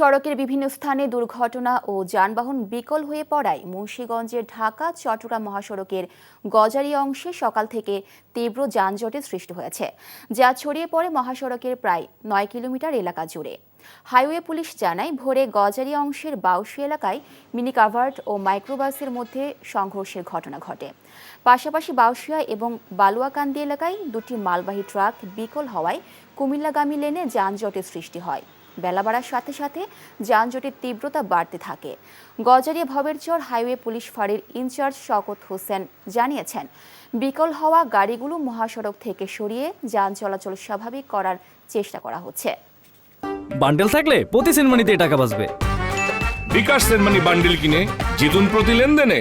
সড়কের বিভিন্ন স্থানে দুর্ঘটনা ও যানবাহন বিকল হয়ে পড়ায় মুন্সিগঞ্জের ঢাকা চট্টগ্রাম মহাসড়কের গজারি অংশে সকাল থেকে তীব্র যানজটের সৃষ্টি হয়েছে, যা ছড়িয়ে পড়ে মহাসড়কের প্রায় ৯ কিলোমিটার এলাকা জুড়ে। হাইওয়ে পুলিশ জানায়, ভোরে গজারি অংশের বাউসি এলাকায় মিনি কাভার্ড ও মাইক্রোবাসের মধ্যে সংঘর্ষের ঘটনা ঘটে। পাশাপাশি বাউসিয়া এবং বালুয়াকান্দি এলাকায় দুটি মালবাহী ট্রাক বিকল হওয়ায় কুমিল্লাগামী লেনে যানজটের সৃষ্টি হয়। বেলা বাড়ার সাথে সাথে যানজটের তীব্রতা বাড়তে থাকে। গজারিয়া ভবেরচর হাইওয়ে পুলিশ ফাঁড়ির ইনচার্জ শওকত হোসেন জানিয়েছেন, বিকল হওয়া গাড়িগুলো মহাসড়ক থেকে সরিয়ে যান চলাচল স্বাভাবিক করার চেষ্টা করা হচ্ছে। বান্ডেল থাকলে প্রতি সেনমানিতে টাকা বাঁচবে। বিকাশ সেনমানি বান্ডেল কিনে জিতুন প্রতি লেনদেনে।